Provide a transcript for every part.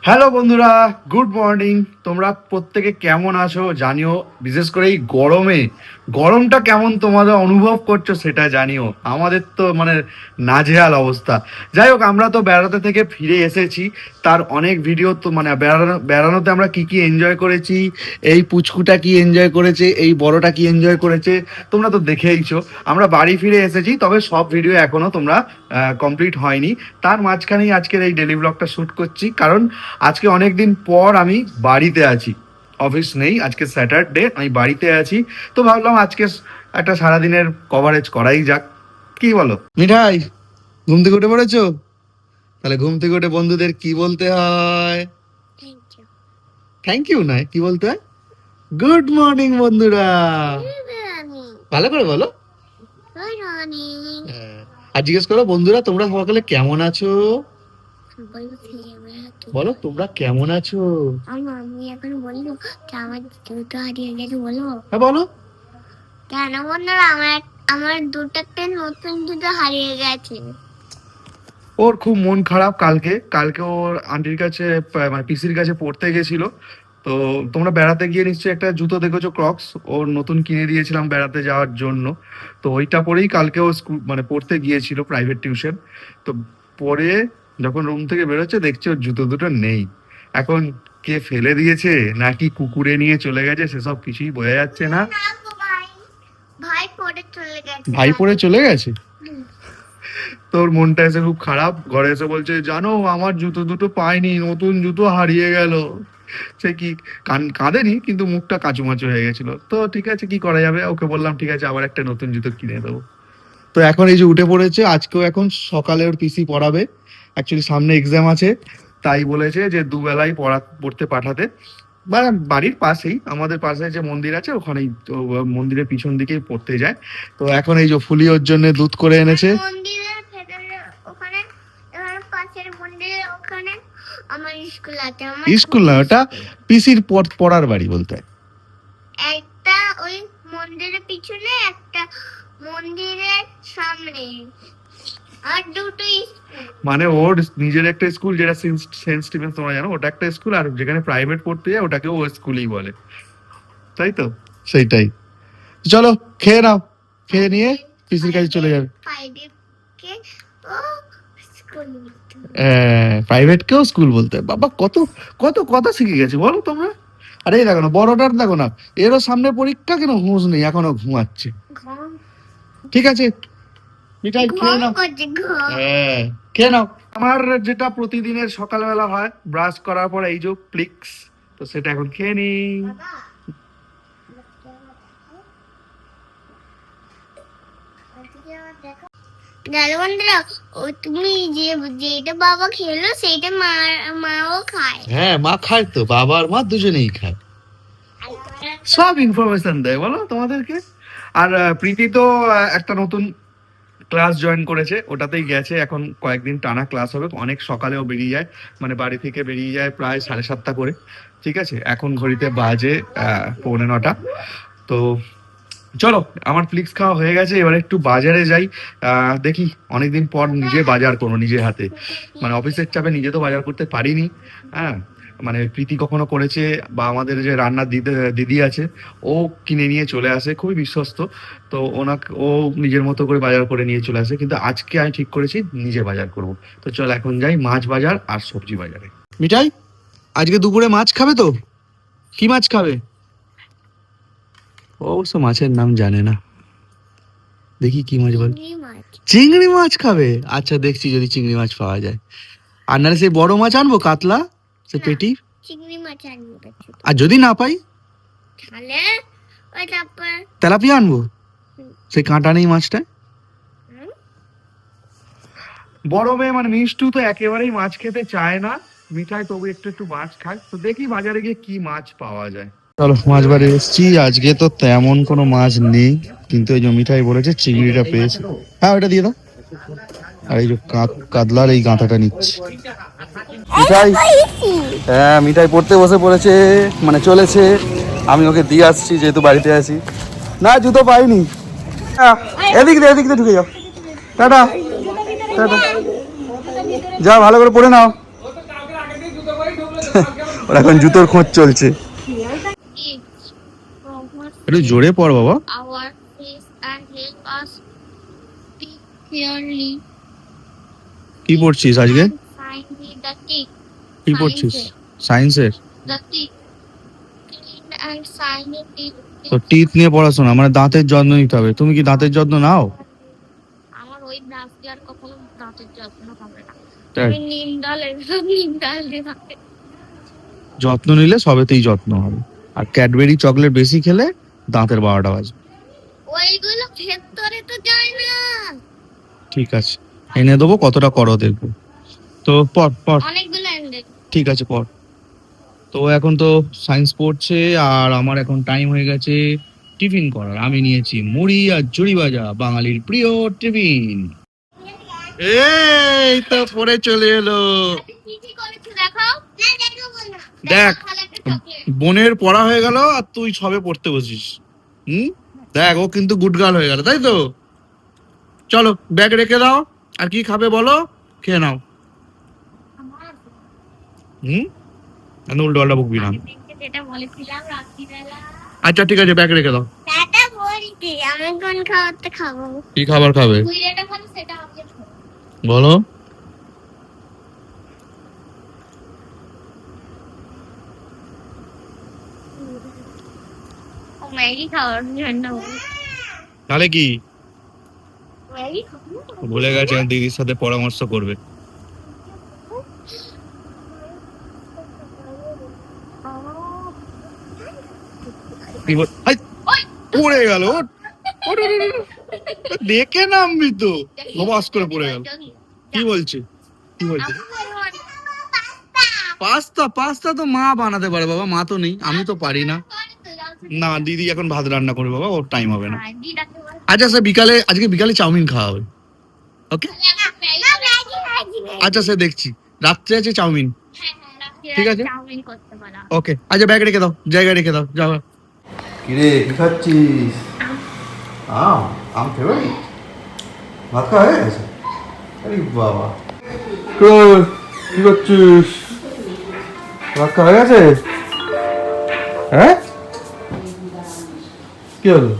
Hello বন্ধুরা, good morning. তোমরা প্রত্যেকে কেমন আছো জানিও, বিশেষ করে এই গরমটা কেমন তোমাদের অনুভব করছো সেটা জানিও। আমাদের তো মানে নাজেহাল অবস্থা। যাই হোক, আমরা তো বেড়াতে থেকে ফিরে এসেছি। তার অনেক ভিডিও তো মানে বেড়ানোতে আমরা কি কি এনজয় করেছি, এই পুচকুটা কি এনজয় করেছে, এই বড়টা কি এনজয় করেছে, তোমরা তো দেখেইছো। আমরা বাড়ি ফিরে এসেছি, তবে সব ভিডিও এখনো তোমরা কমপ্লিট হয়নি। তার মাঝখানেই আজকের এই ডেলি ব্লগটা শ্যুট করছি, কারণ আজকে অনেক দিন পর আমি বাড়িতে আছি। অফিস নেই, আজকে স্যাটারডে, আমি বাড়িতে আছি। তো ভাবলাম আজকে একটা সারাদিনের কভারেজ করাই যাক, কি বলো? মিঠাই, ঘুম থেকে উঠে পড়েছো? তাহলে ঘুম থেকে উঠে বন্ধুদের কি বলতে হয়? থ্যাংক ইউ নয়, কি বলতে হয়? গুড মর্নিং বন্ধুরা। ভালো করে বলো। হ্যাঁ। আর জিজ্ঞেস করো, বন্ধুরা তোমরা সকালে কেমন আছো? বলো তোমরা কেমন আছো? আমি এখন বলবো আমার দুটো হারিয়ে গেছে, বলবো? হ্যাঁ বলো। কেন বন্ধুরা, আমার দুটোতে নতুন দুটো হারিয়ে গেছে। ওর খুব মন খারাপ। কালকে ওর আন্টির কাছে মানে পিসির কাছে পড়তে গেছিল। তো তোমরা বেড়াতে গিয়ে নিশ্চয়ই একটা জুতো দেখেছো, ক্রক্স, ওর নতুন কিনে দিয়েছিলাম বেড়াতে যাওয়ার জন্য। তো ওইটা পরেই কালকে ও স্কুল মানে পড়তে গিয়েছিল প্রাইভেট টিউশন। তো পরে যখন রুম থেকে বেরোচ্ছে দেখছি ওর জুতো দুটো নেই। এখন কে ফেলে দিয়েছে নাকি কুকুরে নিয়ে চলে গেছে সেসব কিছুই বোঝা যাচ্ছে না। ভাই পড়ে চলে গেছে। ভাই পড়ে চলে গেছে। তোর মনটা এসে খুব খারাপ। ঘরে এসে বলছে, জানো আমার জুতো দুটো পাইনি, নতুন জুতো হারিয়ে গেল। সে কি কাঁদেনি, কিন্তু মুখটা কাচুমাচু হয়ে গেছিল। তো ঠিক আছে, কি করা যাবে, ওকে বললাম ঠিক আছে আবার একটা নতুন জুতো কিনে দেবো। তো এখন এই যে উঠে পড়েছে। আজকেও এখন সকালে ওর পিসি পড়াবে। অ্যাকচুয়ালি সামনে এক্সাম আছে, তাই বলেছে যে দুবেলাই পড়তে পাঠাতে। বাড়ির পাশেই, আমাদের পাশে যে মন্দির আছে ওখানেই, তো মন্দিরের পিছন দিকেই পড়তে যায়। তো এখন এই যে ফুলি ওর জন্য দুধ করে এনেছে। মন্দিরের ভেতরে ওখানে, পাশের মন্দিরের ওখানে আমার স্কুল আছে। স্কুল না, ওটা পিসির পড়ার বাড়ি বলতে হয়। একটা ওই মন্দিরের পিছনে, একটা মন্দিরের সামনে, আর দুটো মানে ওর নিজের একটা স্কুল, যেটা সেন্ট স্টিভেন্স, তোমরা জানো ওটা একটা স্কুল, আর যেখানে প্রাইভেট পড়তে যায় ওটাকে ও স্কুলই বলে, তাই তো? সেইটাই। চলো খেয়ে নাও, খেয়ে নিয়ে পিসির কাছে চলে যাবে। প্রাইভেট কেও স্কুল বলতে, বাবা কত কত কথা শিখে গেছে বলো তোমরা। আরে এই দেখো না, বড়টার দেখো না, এরও সামনে পরীক্ষা, কেন হুঁশ নেই, এখনো ঘুমাচ্ছে। ঠিক আছে মিঠাই খেয়ে নাও। হ্যাঁ খেয়ে নাও। আমার যেটা প্রতিদিনের সকালবেলা হয়, ব্রাশ করার পর এই যে প্লিক্স, তো সেটা এখন খেয়ে নি। বন্ধুরা, ও তুমি যেটা বাবা খেলো সেইটা মাও খায়। হ্যাঁ মা খায় তো, বাবা আর মা দুজনেই খায়। সব ইনফরমেশন দেয় বলো তোমাদেরকে। আর প্রীতি তো একটা নতুন ক্লাস জয়েন করেছে, ওটাতেই গেছে। এখন কয়েকদিন টানা ক্লাস হবে। অনেক সকালেও বেরিয়ে যায়, মানে বাড়ি থেকে বেরিয়ে যায় প্রায় 7:30 করে। ঠিক আছে, এখন ঘড়িতে বাজে 9:45। তো চলো, আমার ফ্লিক্স খাওয়া হয়ে গেছে, এবার একটু বাজারে যাই। দেখি, অনেকদিন পর নিজে বাজার করবো নিজের হাতে। মানে অফিসের চাপে নিজে তো বাজার করতে পারিনি। হ্যাঁ, মানে প্রীতি কখনো করেছে, বা আমাদের যে রান্নার দিদি আছে, ও কিনে নিয়ে চলে আসে, খুবই বিশ্বস্ত। তো ও নিজের মতো করে বাজার করে নিয়ে চলে আসে, কিন্তু আজকে আমি ঠিক করেছি নিজে বাজার করব। তো চল এখন যাই মাছ বাজার আর সবজি বাজারে। মিঠাই, আজকে দুপুরে মাছ খাবে তো? কি মাছ খাবে? অবশ্য মাছের নাম জানে না। দেখি কি মাছ বল। চিংড়ি মাছ খাবে? আচ্ছা দেখছি যদি চিংড়ি মাছ পাওয়া যায়। আর নাহলে সেই বড় মাছ আনবো, কাতলা, সে পেটি। চিংড়ি মাছ আনবো। আর যদি না পাই তাহলে ওই তারপর তেলাপিয়া আনবো, সেই কাঁটা নেই মাছটা। বড় মেয়ে মানে মিষ্টু তো একেবারেই মাছ খেতে চায় না। মিঠাই তবু একটু একটু মাছ খায়। তো দেখি বাজারে গিয়ে কি মাছ পাওয়া যায়। চলো মাছ বাড়ি এসেছি। আজকে তো তেমন কোনো মাছ নেই, কিন্তু এই যে মিঠাই বলেছে চিংড়িটা পেয়েছে। হ্যাঁ ওটা দিয়ে দাও। আর এই যে কাতলার এই গাঁথাটা নিচ্ছে মিঠাই। হ্যাঁ মিঠাই পড়তে বসে পড়েছে, মানে চলেছে। আমি ওকে দিয়ে আসছি যেহেতু বাড়িতে আছি। না জুতো পাইনি। এদিক দিয়ে ঢুকে যাও। Tata tata. যা ভালো করে পড়ে নাও। ওর এখন জুতোর খোঁজ চলছে। It's একটু জোরে পড় বাবা। our face and help us speak clearly. কি পড়ছিস আজকে? And finally the tick. কি পড়ছিস? সায়েন্সের। The tick. Clean and shiny teeth. তো টিথ নিয়ে পড়াশোনা, মানে দাঁতের যত্ন নিতে হবে। তুমি কি দাঁতের যত্ন নাও? আমার ওই ব্রাশ দিয়ে আর কখনো দাঁতের যত্ন হবে না। তাই? আমি নিম ডাল দিয়ে থাকে। যত্ন নিলে সবেতেই যত্ন হবে। আর ক্যাডবেরি চকলেট বেশি খেলে দাঁতের 12টা বাজবে। ওইগুলো ভেতরে তো যায় না। ঠিক আছে, এনে দেবো, কতটা করো দেখবো। তো পড় পড়। অনেকগুলো এনে। ঠিক আছে পড়। তো এখন তো সায়েন্স পড়ছে, আর আমার এখন টাইম হয়ে গেছে টিফিন করার। আমি নিয়েছি মুড়ি আর ঝুড়ি ভাজা, বাঙালির প্রিয় টিফিন। এই তো পড়ে চলে এলো। কি কি করেছো দেখাও। না দেখাবো না। দেখ, খালা একটা চকলেট। বোনের পড়া হয়ে গেল আর তুই সবে পড়তে বসিস। দেখ, ও কিন্তু গুড গার্ল হয়ে গেল, তাই তো? চলো ব্যাগ রেখে দাও, আর কি খাবে বলো, খেয়ে নাও। উল্টো পাল্টা বকবি না। যেটা বলেছিলাম রাত্রিবেলা। আচ্ছা ঠিক আছে, ব্যাগ রেখে দাও। সেটা বলছি, আমি কোন খাবারটা খাবো? কি খাবার খাবে তুই যেটা খাবি সেটা আমি খাবো। বলো। ম্যাগি খাওয়ার জন্য। তাহলে কি ম্যাগি খাবো। ভুলে গেছে, দিদির সাথে পরামর্শ করবে। পড়ে গেল, দেখে নামবি তো, বাস করে পড়ে গেল। কি বলছে? কি বলছে? পাস্তা? পাস্তা তো মা বানাতে পারে বাবা, মা তো নেই, আমি তো পারি না। না, দিদি এখন ভাত রান্না করবে বাবা, ওর টাইম হবে না। আচ্ছা স্যার, আজকে বিকালে চাউমিন খাওয়া হবে, ওকে? আচ্ছা স্যার, দেখছি রাত্রে আছে চাউমিন। ঠিক আছে, ওকে। আচ্ছা ব্যাগ রেখে দাও, জায়গায় রেখে দাও, যাও। কিরে কি খাচ্ছিস? আম? আম ফেভারিট? ভাত খাওয়া হয়ে গেছে? আরে বাবা, কি করছিস? ভাত খাওয়া হয়ে গেছে? হ্যাঁ, কি হলো?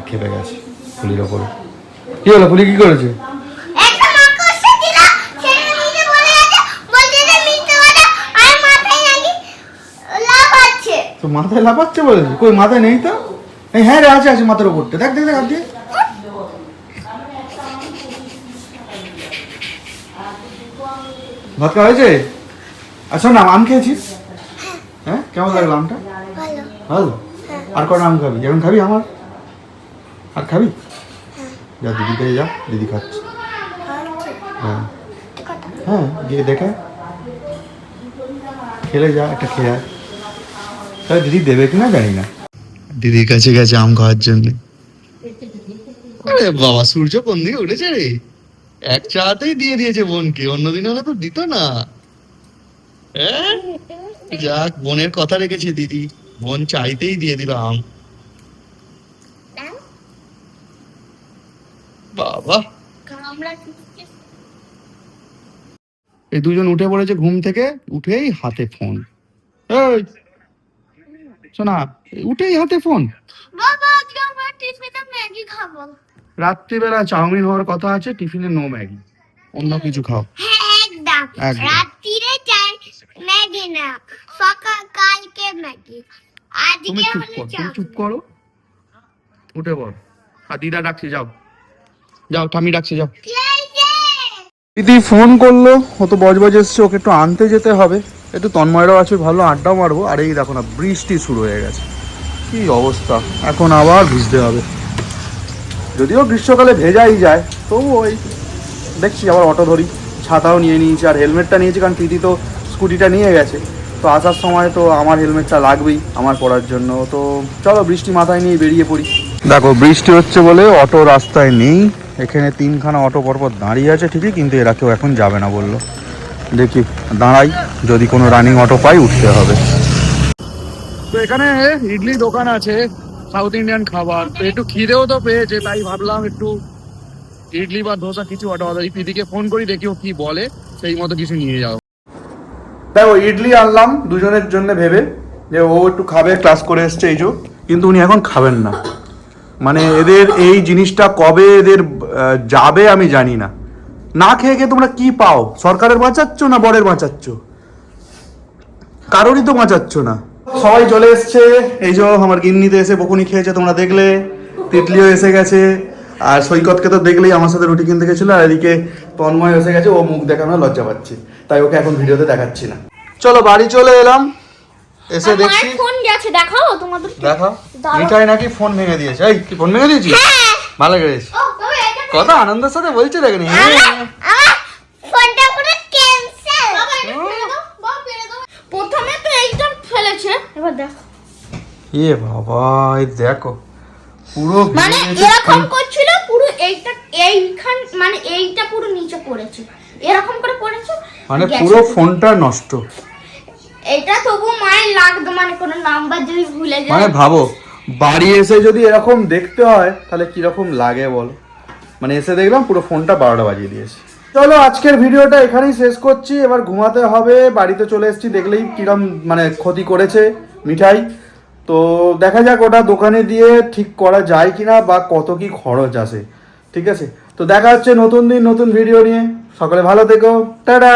খেপে গেছে ফুলির ওপরে। কি হলো, ফুলি কি করেছে? তো মাথায় লাফাচ্ছে বলেছে? কই মাথায় নেই তো। এই হ্যাঁ রে, আছে আছে মাথার উপরটা, দেখ দেখ দেখ হাত দিয়ে। ভাত খাওয়া হয়েছে? আচ্ছা না, আম খেয়েছিস? হ্যাঁ, কেমন লাগলো আমটা? ভালো। আর কটা আম খাবি? এখন খাবি আমার? আর খাবি? যা দিদির কাছে যা, দিদি খাচ্ছে। হ্যাঁ হ্যাঁ, গিয়ে দেখে খেলে যা, একটা খেয়ে আয়। তাহলে দিদি দেবে কিনা জানি না। দিদির কাছে গেছে আম খাওয়ার জন্য। আরে বাবা, সূর্য কোন দিকে উঠেছে রে! এক চাতেই দিয়ে দিয়েছে বোনকে, অন্যদিন হলে তো দিত না। হ্যাঁ, যাক, বোনের কথা রেখেছে দিদি, বোন চাইতেই দিয়ে দিল আম। বাবা, এই দুজন উঠে পড়েছে ঘুম থেকে, উঠেই হাতে ফোন। এই শোনা, উঠেই হাতে ফোন। বাবা, আজকে আমরা টিফিনে ম্যাগি খাবো। রাত্রিবেলা চাউমিন হওয়ার কথা আছে, টিফিনে নো ম্যাগি, অন্য কিছু খাও। হ্যাঁ, একদম। একদম। রাত্রিরে চাই ম্যাগি না, কালকে ম্যাগি। তুমি আজকে চুপ হলো কর, তুমি চাউমিন। চুপ করো, উঠে পড়। আর দিদা ডাকছে, যাও যাও, ঠামি ডাকছে, যাও। দিদি ফোন করলো, ও তো বজবজ এসছে, ওকে একটু আনতে যেতে হবে। একটু তন্ময়রাও আছে, ভালো আড্ডাও মারবো। আর এই দেখো না, বৃষ্টি শুরু হয়ে গেছে, কি অবস্থা! এখন আবার ভিজতে হবে। যদিও গ্রীষ্মকালে ভেজাই যায়, তবু ওই দেখছি আবার অটো ধরি। ছাতাও নিয়ে নিয়েছি, আর হেলমেটটা নিয়েছি, কারণ প্রীতি তো স্কুটিটা নিয়ে গেছে। তো আসার সময় তো আমার হেলমেটটা লাগবেই আমার পরার জন্য। তো চলো, বৃষ্টি মাথায় নিয়ে বেরিয়ে পড়ি। দেখো, বৃষ্টি হচ্ছে বলে অটো রাস্তায় নেই। এখানে 3খানা অটো পরপর দাঁড়িয়ে আছে ঠিকই, কিন্তু এরা কেউ এখন যাবে না বললো। দেখি দাঁড়াই, যদি কোনো রানিং অটো পাই উঠতে হবে। তো এখানে ইডলি দোকান আছে, সাউথ ইন্ডিয়ান খাবার, তো একটু খিদেও তো পেয়েছে, তাই ভাবলাম একটু ইডলি বা ধোসা কিছু অর্ডার প্রীতিকে ফোন করি, দেখি ও কি বলে, সেই মতো কিছু নিয়ে যাও। দেখো ইডলি আনলাম দুজনের জন্য ভেবে যে ও একটু খাবে, ক্লাস করে এসছে এই যে, কিন্তু উনি এখন খাবেন না। মানে এদের এই জিনিসটা কবে এদের যাবে আমি জানি না। না খেয়ে খেয়ে তোমরা কি পাও? সরকারের বাঁচাচ্ছ না বরের বাঁচাচ্ছ? কারোরই তো বাঁচাচ্ছ না। সবাই চলে এসছে, এই যে আমার গিন্নিতে এসে বকুনি খেয়েছে তোমরা দেখলে, তিতলিও এসে গেছে, আর সৈকতকে তো দেখলেই আমার সাথে রুটি কিনতে গেছিল, আর এদিকে তন্ময় এসে গেছে, ও মুখ দেখানো লজ্জা পাচ্ছে, তাই ওকে এখন ভিডিওতে দেখাচ্ছি না। চলো বাড়ি চলে এলাম, এসে দেখছি ফোন গেছে, দেখাও তোমাদের। দেখা মিঠাই নাকি ফোন ভেঙে দিয়েছে। এই কি ফোন ভেঙে দিয়েছি? ভালো করেছি, কত আনন্দের সাথে বলছে দেখেনি। ফোনটা পুরো ক্যান্সেল। প্রথমে তো এইটা ফেলেছে, এবার দেখো। এ বাবা, এই দেখো পুরো মানে এরকম করছিল, পুরো এইখান মানে এইটা পুরো নিচে পড়েছে, এরকম করে পড়েছে, মানে পুরো ফোনটা নষ্ট। এটা তবু মায়ের লাগতো, মানে কোনো নাম্বার যদি ভুলে যায়। মানে ভাবো বাড়ি এসে যদি এরকম দেখতে হয় তাহলে কিরকম লাগে বলো। মানে এসে দেখলাম পুরো ফোনটা 12টা বাজিয়ে দিয়েছে। চলো আজকের ভিডিওটা এখানেই শেষ করছি, এবার ঘুমাতে হবে। বাড়িতে চলে এসেছি, দেখলেই কিরম মানে ক্ষতি করেছে মিঠাই। তো দেখা যাক ওটা দোকানে দিয়ে ঠিক করা যায় কিনা, বা কত কি খরচ আসে। ঠিক আছে, তো দেখা হচ্ছে নতুন দিন নতুন ভিডিও নিয়ে। সকলে ভালো থেকো, টাটা।